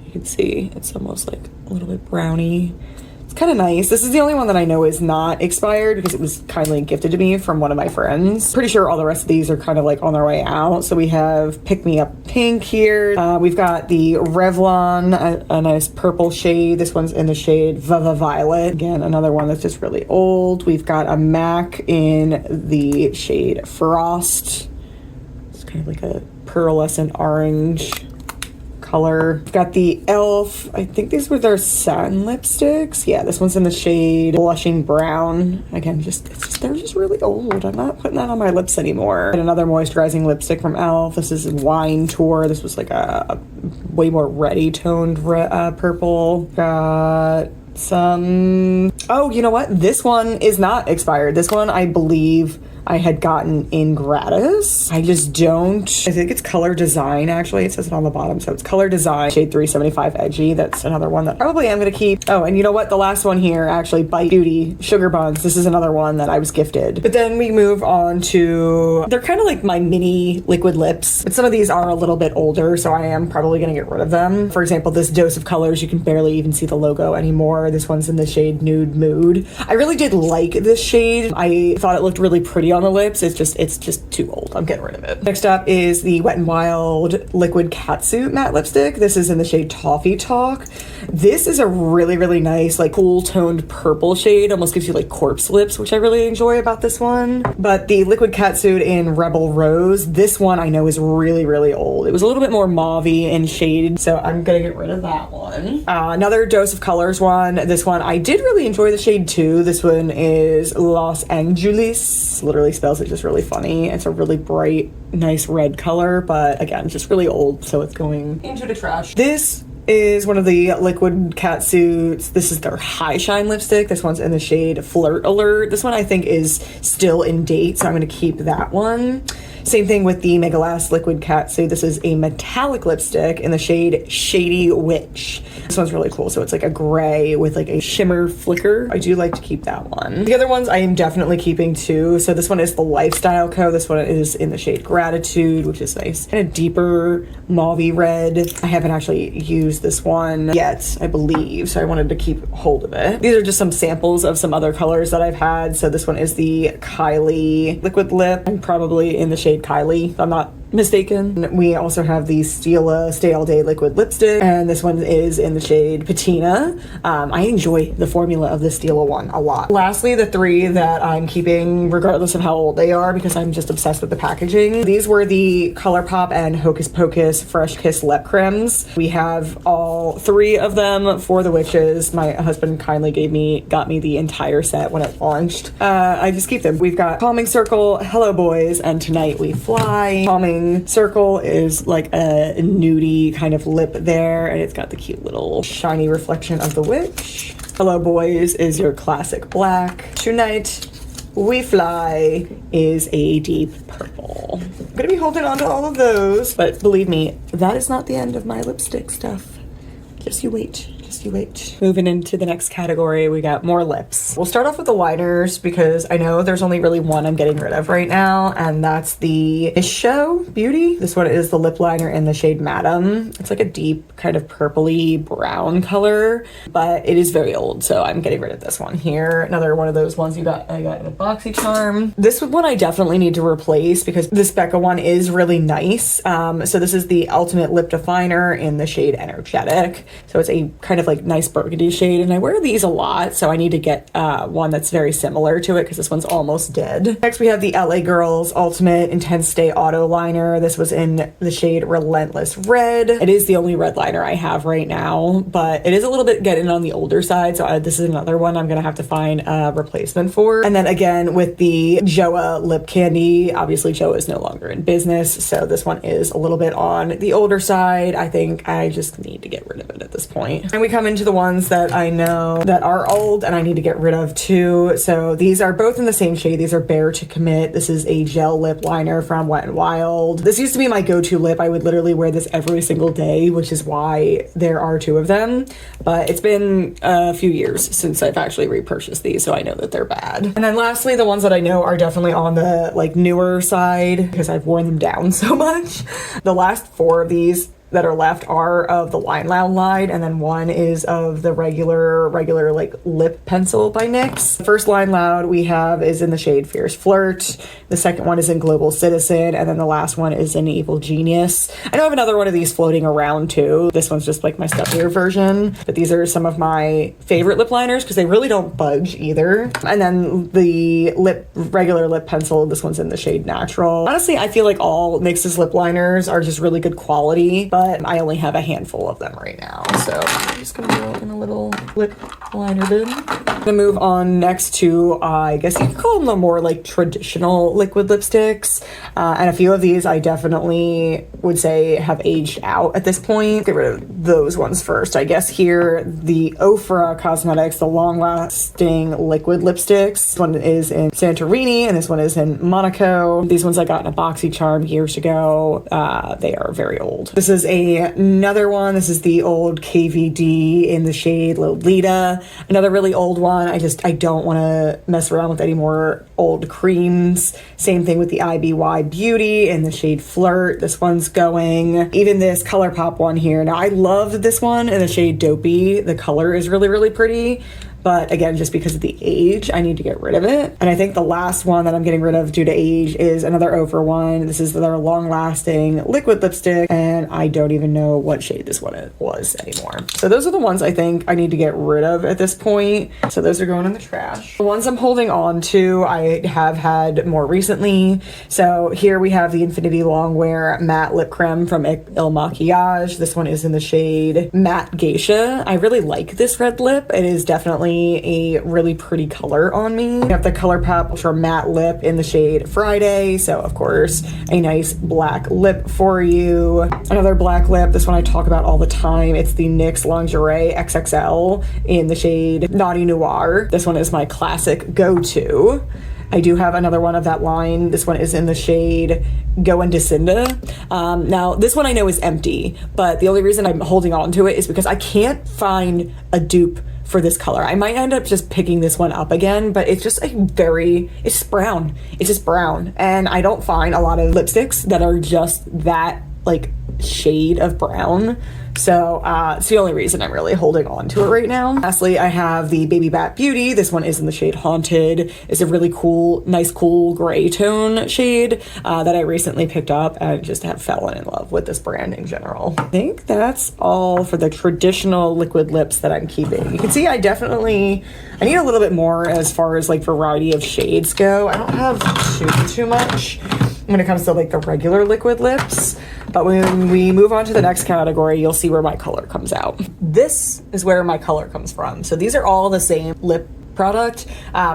You can see it's almost like a little bit browny. It's kind of nice. This is the only one that I know is not expired because it was kindly gifted to me from one of my friends. Pretty sure all the rest of these are kind of like on their way out. So we have Pick Me Up Pink here. We've got the Revlon, a nice purple shade. This one's in the shade Viva Violet. Again, another one that's just really old. We've got a MAC in the shade Frost. It's kind of like a pearlescent orange color. We've got the e.l.f. I think these were their satin lipsticks. Yeah, this one's in the shade Blushing Brown. Again, they're just really old. I'm not putting that on my lips anymore. And another moisturizing lipstick from e.l.f. This is Wine Tour. This was like a way more reddy toned purple. Got some... Oh, you know what? This one is not expired. This one, I believe I had gotten in gratis. I just don't... I think it's Color Design, actually. It says it on the bottom. So it's Color Design, shade 375 Edgy. That's another one that probably I'm going to keep. Oh, and you know what? The last one here, actually, Bite Beauty Sugar Buns. This is another one that I was gifted. But then we move on to... They're kind of like my mini liquid lips. But some of these are a little bit older, so I am probably going to get rid of them. For example, this Dose of Colors, you can barely even see the logo anymore. This one's in the shade Nude Mood. I really did like this shade. I thought it looked really pretty on the lips. It's just too old. I'm getting rid of it. Next up is the Wet n Wild Liquid Catsuit Matte Lipstick. This is in the shade Toffee Talk. This is a really, really nice, like cool toned purple shade. Almost gives you like corpse lips, which I really enjoy about this one. But the Liquid Catsuit in Rebel Rose, this one I know is really, really old. It was a little bit more mauvey in shade, so I'm gonna get rid of that one. Another Dose of Colors one. This one, I did really enjoy the shade too. This one is Los Angeles. Literally spells it just really funny. It's a really bright, nice red color, but again, just really old, so it's going into the trash. This is one of the Liquid Catsuits. This is their High Shine lipstick. This one's in the shade Flirt Alert. This one I think is still in date, so I'm going to keep that one. Same thing with the Mega Last Liquid Catsuit. This is a metallic lipstick in the shade Shady Witch. This one's really cool. So it's like a gray with like a shimmer flicker. I do like to keep that one. The other ones I am definitely keeping too. So this one is the Lifestyle Co. This one is in the shade Gratitude, which is nice. Kind of deeper mauvey red. I haven't actually used this one yet, I believe. So I wanted to keep hold of it. These are just some samples of some other colors that I've had. So this one is the Kylie Liquid Lip. I'm probably in the shade Kylie, if I'm not mistaken. We also have the Stila Stay All Day Liquid Lipstick, and this one is in the shade Patina. I enjoy the formula of the Stila one a lot. Lastly, the three that I'm keeping regardless of how old they are because I'm just obsessed with the packaging. These were the ColourPop and Hocus Pocus Fresh Kiss Lip Creams. We have all three of them for the witches. My husband kindly got me the entire set when it launched. I just keep them. We've got Calming Circle, Hello Boys, and Tonight We Fly. Calming Circle is like a nudie kind of lip there, and it's got the cute little shiny reflection of the witch. Hello Boys is your classic black. Tonight We Fly is a deep purple. I'm gonna be holding on to all of those, but believe me, that is not the end of my lipstick stuff. Just you wait. Just you wait. Moving into the next category, we got more lips. We'll start off with the liners because I know there's only really one I'm getting rid of right now, and that's the Ish Show Beauty. This one is the lip liner in the shade Madam. It's like a deep kind of purpley brown color, but it is very old, so I'm getting rid of this one here. Another one of those ones I got in a BoxyCharm. This one I definitely need to replace because this Becca one is really nice. So this is the Ultimate Lip Definer in the shade Energetic. So it's a kind kind of like nice burgundy shade, and I wear these a lot, so I need to get one that's very similar to it because this one's almost dead. Next we have the LA Girls Ultimate Intense Stay Auto Liner. This was in the shade Relentless Red. It is the only red liner I have right now, but it is a little bit getting on the older side, so this is another one I'm gonna have to find a replacement for. And then again with the Joa Lip Candy, obviously Joa is no longer in business, so this one is a little bit on the older side. I think I just need to get rid of it at this point. And we come into the ones that I know that are old and I need to get rid of too. So these are both in the same shade. These are Bare to Commit. This is a gel lip liner from Wet n Wild. This used to be my go-to lip. I would literally wear this every single day, which is why there are two of them. But it's been a few years since I've actually repurchased these, so I know that they're bad. And then lastly, the ones that I know are definitely on the like newer side because I've worn them down so much. The last four of these that are left are of the Line Loud line, and then one is of the regular like lip pencil by NYX. The first Line Loud we have is in the shade Fierce Flirt. The second one is in Global Citizen, and then the last one is in Evil Genius. I know I have another one of these floating around too. This one's just like my stuffier version, but these are some of my favorite lip liners because they really don't budge either. And then the regular lip pencil, this one's in the shade Natural. Honestly, I feel like all NYX's lip liners are just really good quality, but I only have a handful of them right now. So I'm just gonna go in a little lip liner bin. I'm gonna move on next to, I guess you could call them the more like traditional liquid lipsticks. And a few of these I definitely would say have aged out at this point. Get rid of those ones first. I guess here, the Ofra Cosmetics, the long lasting liquid lipsticks. This one is in Santorini and this one is in Monaco. These ones I got in a BoxyCharm years ago. They are very old. This is another one. This is the old KVD in the shade Lolita. Another really old one. I don't want to mess around with any more old creams. Same thing with the IBY Beauty in the shade Flirt. This one's going. Even this ColourPop one here. Now I love this one in the shade Dopey. The color is really, really pretty. But again, just because of the age, I need to get rid of it. And I think the last one that I'm getting rid of due to age is another Ofra one. This is their long-lasting liquid lipstick, and I don't even know what shade this one was anymore. So those are the ones I think I need to get rid of at this point. So those are going in the trash. The ones I'm holding on to, I have had more recently. So here we have the Infinity Longwear Matte Lip Creme from Il Maquillage. This one is in the shade Matte Geisha. I really like this red lip. It is definitely a really pretty color on me. We have the ColourPop Ultra Matte Lip in the shade Friday, so of course a nice black lip for you. Another black lip, this one I talk about all the time. It's the NYX Lingerie XXL in the shade Naughty Noir. This one is my classic go-to. I do have another one of that line. This one is in the shade Go into Cinda. Now, this one I know is empty, but the only reason I'm holding on to it is because I can't find a dupe for this color. I might end up just picking this one up again, but it's just it's brown. It's just brown. And I don't find a lot of lipsticks that are just that like shade of brown. So it's the only reason I'm really holding on to it right now. Lastly, I have the Baby Bat Beauty. This one is in the shade Haunted. It's a really cool, nice, cool gray tone shade that I recently picked up and just have fallen in love with this brand in general. I think that's all for the traditional liquid lips that I'm keeping. You can see I need a little bit more as far as like variety of shades go. I don't have too much when it comes to like the regular liquid lips. But when we move on to the next category, you'll see where my color comes out. This is where my color comes from. So these are all the same lip product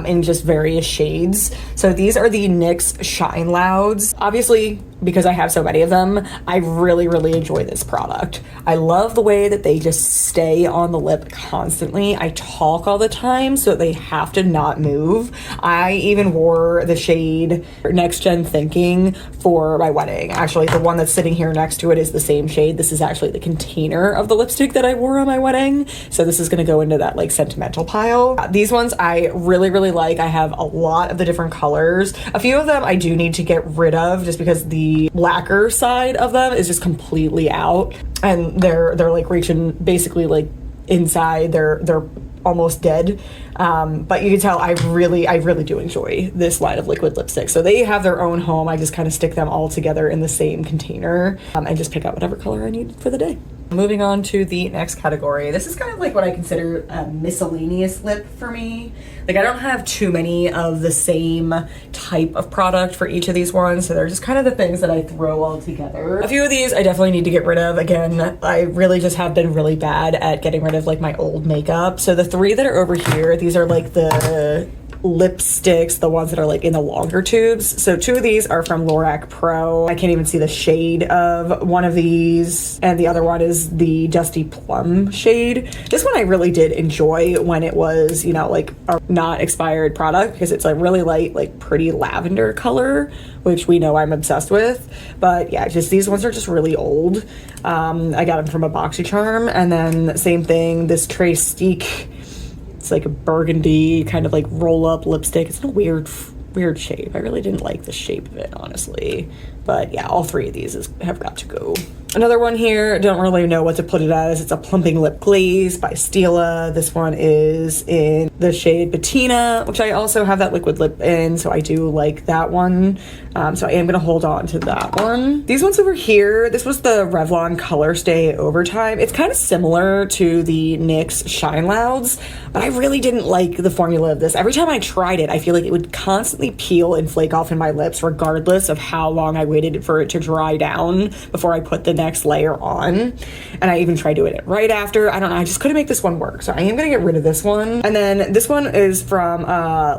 in just various shades. So these are the NYX Shine Louds. Obviously, because I have so many of them, I really, really enjoy this product. I love the way that they just stay on the lip constantly. I talk all the time, so they have to not move. I even wore the shade Next Gen Thinking for my wedding. Actually, the one that's sitting here next to it is the same shade. This is actually the container of the lipstick that I wore on my wedding. So this is gonna go into that like sentimental pile. These ones I really, really like. I have a lot of the different colors. A few of them I do need to get rid of just because the lacquer side of them is just completely out, and they're like reaching basically like inside. They're almost dead. But you can tell I really do enjoy this line of liquid lipstick. So they have their own home. I just kind of stick them all together in the same container and just pick out whatever color I need for the day. Moving on to the next category. This is kind of like what I consider a miscellaneous lip for me. Like I don't have too many of the same type of product for each of these ones, so they're just kind of the things that I throw all together. A few of these I definitely need to get rid of. Again, I really just have been really bad at getting rid of like my old makeup. So the three that are over here, these are like the lipsticks, the ones that are like in the longer tubes. So two of these are from Lorac Pro. I can't even see the shade of one of these, and the other one is the Dusty Plum shade. This one I really did enjoy when it was, you know, like a not expired product, because it's a really light, like pretty lavender color, which we know I'm obsessed with. But yeah, just these ones are just really old. I got them from a BoxyCharm. And then same thing, this Trace-Stick. It's like a burgundy kind of like roll up lipstick. It's in a weird shape. I really didn't like the shape of it, honestly. But yeah, all three of these have got to go. Another one here, don't really know what to put it as. It's a plumping lip glaze by Stila. This one is in the shade Patina, which I also have that liquid lip in, so I do like that one. So I am gonna hold on to that one. These ones over here, this was the Revlon Color Stay Overtime. It's kind of similar to the NYX Shine Louds, but I really didn't like the formula of this. Every time I tried it, I feel like it would constantly peel and flake off in my lips, regardless of how long I waited for it to dry down before I put the next layer on. And I even tried doing it right after. I don't know, I just couldn't make this one work. So I am gonna get rid of this one. And then this one is from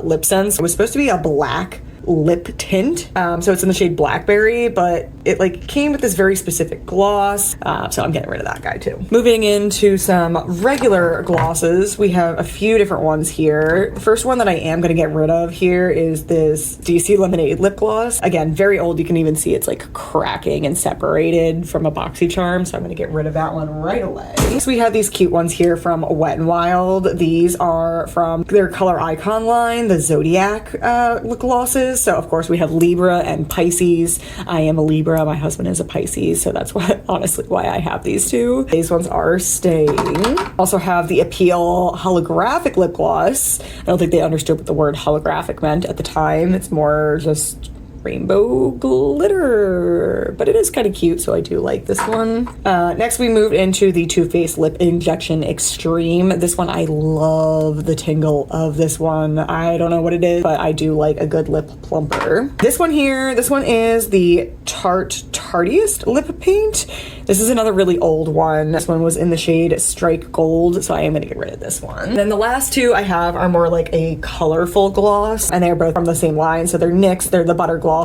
Lip Sense. It was supposed to be a black lip tint, so it's in the shade Blackberry, but it like came with this very specific gloss, so I'm getting rid of that guy too. Moving into some regular glosses, we have a few different ones here. The first one that I am going to get rid of here is this DC Lemonade lip gloss. Again, very old. You can even see it's like cracking and separated from a BoxyCharm, so I'm going to get rid of that one right away. So we have these cute ones here from Wet n Wild. These are from their Color Icon line, the Zodiac lip glosses. So of course we have Libra and Pisces. I am a Libra, my husband is a Pisces, so that's honestly why I have these two. These ones are staying. Also have the Appeal holographic lip gloss. I don't think they understood what the word holographic meant at the time. It's more just rainbow glitter, but it is kind of cute, so I do like this one. Next we moved into the Too Faced Lip Injection Extreme. This one, I love the tingle of this one. I don't know what it is, but I do like a good lip plumper. This one here, this one is the Tartiest Lip Paint. This is another really old one. This one was in the shade Strike Gold, so I am gonna get rid of this one. And then the last two I have are more like a colorful gloss, and they're both from the same line, so they're NYX, they're the butter glosses.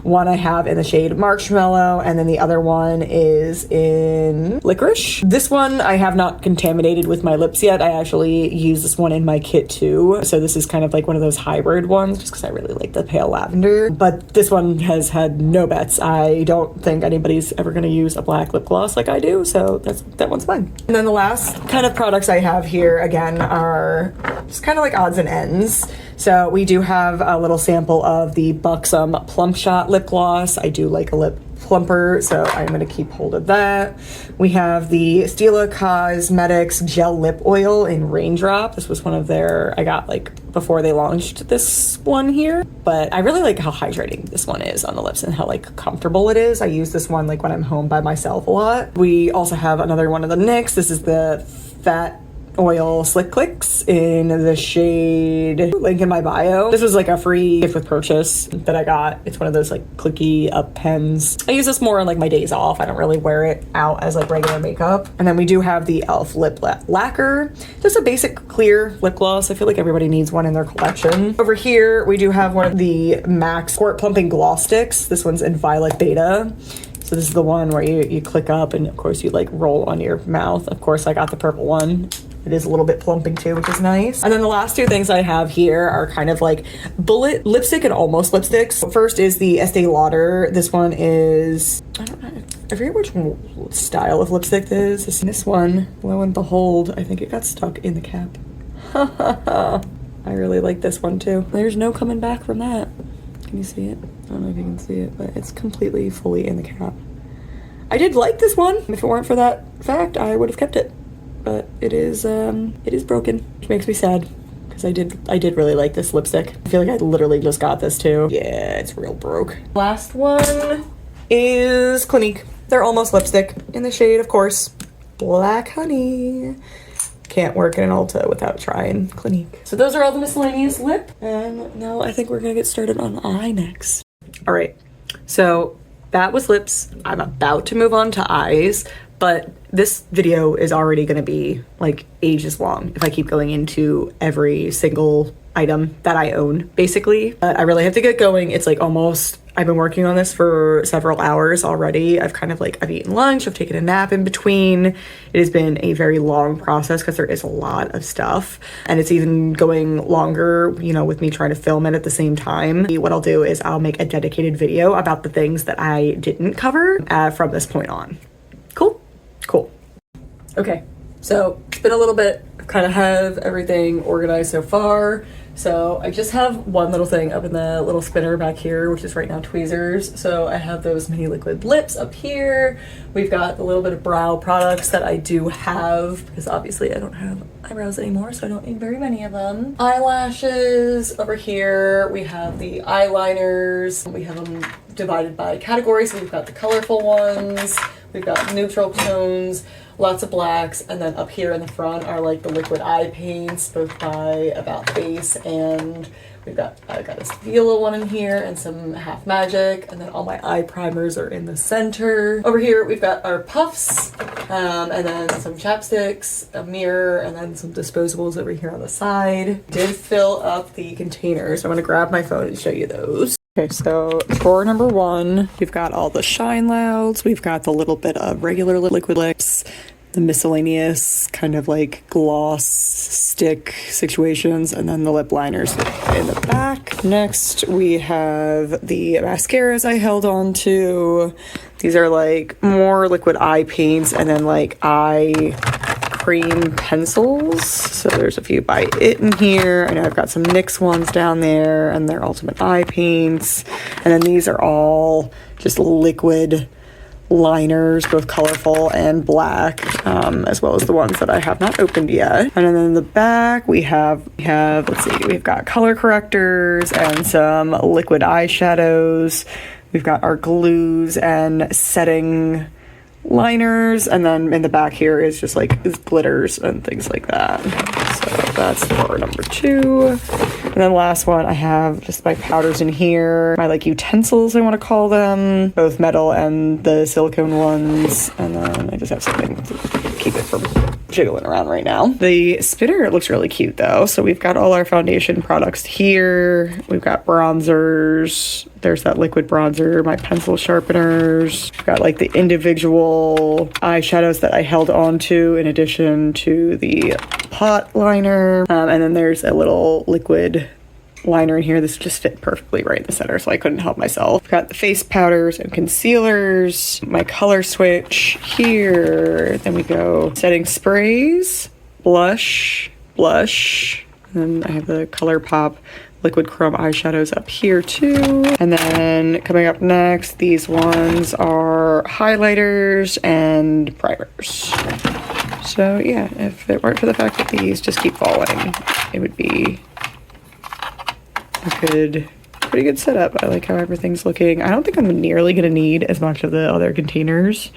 One I have in the shade Marshmallow, and then the other one is in Licorice. This one I have not contaminated with my lips yet. I actually use this one in my kit too, so this is kind of like one of those hybrid ones, just because I really like the pale lavender. But this one has had no bets. I don't think anybody's ever going to use a black lip gloss like I do, so that one's fine. And then the last kind of products I have here, again, are just kind of like odds and ends. So we do have a little sample of the Buxom Plump Shot lip gloss. I do like a lip plumper, so I'm going to keep hold of that. We have the Stila Cosmetics Gel Lip Oil in Raindrop. This was one of their, I got like before they launched this one here, but I really like how hydrating this one is on the lips and how like comfortable it is. I use this one like when I'm home by myself a lot. We also have another one of the NYX. This is the Fat Oil Slick Clicks in the shade, link in my bio. This was like a free gift with purchase that I got. It's one of those like clicky up pens. I use this more on like my days off. I don't really wear it out as like regular makeup. And then we do have the e.l.f. Lip Lacquer, just a basic clear lip gloss. I feel like everybody needs one in their collection. Over here we do have one of the MAC Squirt Plumping Gloss Sticks. This one's in Violet Beta. So this is the one where you click up and of course you like roll on your mouth. Of course I got the purple one. It is a little bit plumping too, which is nice. And then the last two things I have here are kind of like bullet lipstick and almost lipsticks. First is the Estee Lauder. This one is, I don't know, I forget which style of lipstick this is. This one, lo and behold, I think it got stuck in the cap. I really like this one too. There's no coming back from that. Can you see it? I don't know if you can see it, but it's completely fully in the cap. I did like this one. If it weren't for that fact, I would have kept it. But it is broken, which makes me sad because I did really like this lipstick. I feel like I literally just got this too. Yeah, it's real broke. Last one is Clinique. They're almost lipstick in the shade, of course, Black Honey. Can't work in an Ulta without trying Clinique. So those are all the miscellaneous lip. And now I think we're gonna get started on eye next. All right, so that was lips. I'm about to move on to eyes, but this video is already gonna be like ages long if I keep going into every single item that I own, basically. But I really have to get going. It's like almost, I've been working on this for several hours already. I've eaten lunch, I've taken a nap in between. It has been a very long process because there is a lot of stuff, and it's even going longer, you know, with me trying to film it at the same time. What I'll do is I'll make a dedicated video about the things that I didn't cover from this point on. Cool? Cool. Okay, so it's been a little bit. I've kind of have everything organized so far. So I just have one little thing up in the little spinner back here, which is right now tweezers. So I have those mini liquid lips up here. We've got a little bit of brow products that I do have because obviously I don't have eyebrows anymore, so I don't need very many of them. Eyelashes over here. We have the eyeliners. We have them divided by categories. So we've got the colorful ones. We've got neutral tones. Lots of blacks, and then up here in the front are like the liquid eye paints, both by About Face, and I've got a Stila one in here and some Half Magic, and then all my eye primers are in the center. Over here we've got our puffs, and then some chapsticks, a mirror, and then some disposables over here on the side. Did fill up the containers. I'm gonna grab my phone and show you those. Okay, so drawer number one, we've got all the Shine Louds, we've got the little bit of regular liquid lips, the miscellaneous kind of like gloss stick situations, and then the lip liners in the back. Next, we have the mascaras I held on to. These are like more liquid eye paints and then like eye cream pencils. So there's a few by It in here. I know I've got some NYX ones down there and their Ultimate Eye Paints. And then these are all just liquid liners, both colorful and black, as well as the ones that I have not opened yet. And then in the back we have let's see, we've got color correctors and some liquid eyeshadows. We've got our glues and setting liners, and then in the back here is just like glitters and things like that. So that's drawer number two. And then last one, I have just my powders in here, my like utensils I want to call them, both metal and the silicone ones. And then I just have something to keep it from jiggling around right now. The spinner looks really cute though. So we've got all our foundation products here. We've got bronzers. There's that liquid bronzer, my pencil sharpeners. We've got like the individual eyeshadows that I held on to in addition to the pot liner. And then there's a little liquid liner in here. This just fit perfectly right in the center, so I couldn't help myself. I've got the face powders and concealers, my color switch here. Then we go setting sprays, blush, and I have the ColourPop liquid chrome eyeshadows up here too. And then coming up next, these ones are highlighters and primers. So yeah, if it weren't for the fact that these just keep falling, it would be a pretty good setup. I like how everything's looking. I don't think I'm nearly gonna need as much of the other containers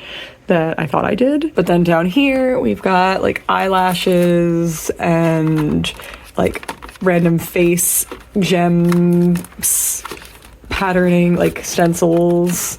that I thought I did. But then down here, we've got like eyelashes and like random face gems, patterning, like stencils,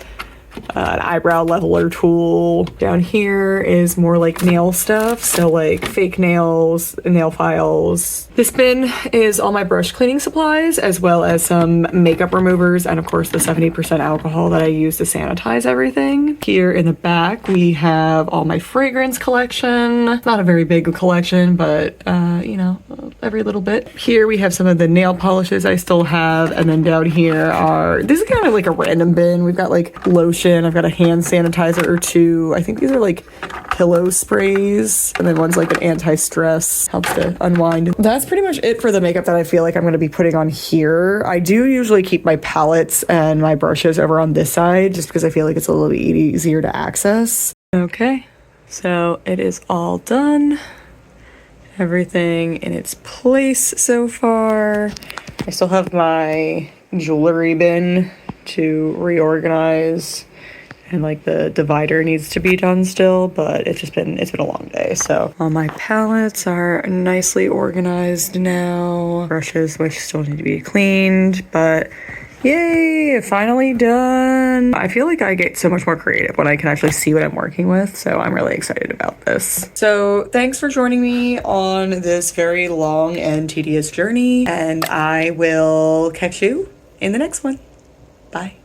an eyebrow leveler tool. Down here is more like nail stuff, so like fake nails, nail files. This bin is all my brush cleaning supplies, as well as some makeup removers, and of course the 70% alcohol that I use to sanitize everything. Here in the back we have all my fragrance collection. Not a very big collection, but you know, every little bit. Here we have some of the nail polishes I still have, and then down here are, this is kind of like a random bin. We've got like lotion, I've got a hand sanitizer or two. I think these are like pillow sprays, and then one's like an anti-stress, helps to unwind. That's pretty much it for the makeup that I feel like I'm going to be putting on here. I do usually keep my palettes and my brushes over on this side just because I feel like it's a little bit easier to access. Okay, so it is all done. Everything in its place so far. I still have my jewelry bin to reorganize and like the divider needs to be done still, but it's been a long day. So all my palettes are nicely organized now. Brushes which still need to be cleaned, but yay, finally done. I feel like I get so much more creative when I can actually see what I'm working with, so I'm really excited about this. So thanks for joining me on this very long and tedious journey, and I will catch you in the next one. Bye.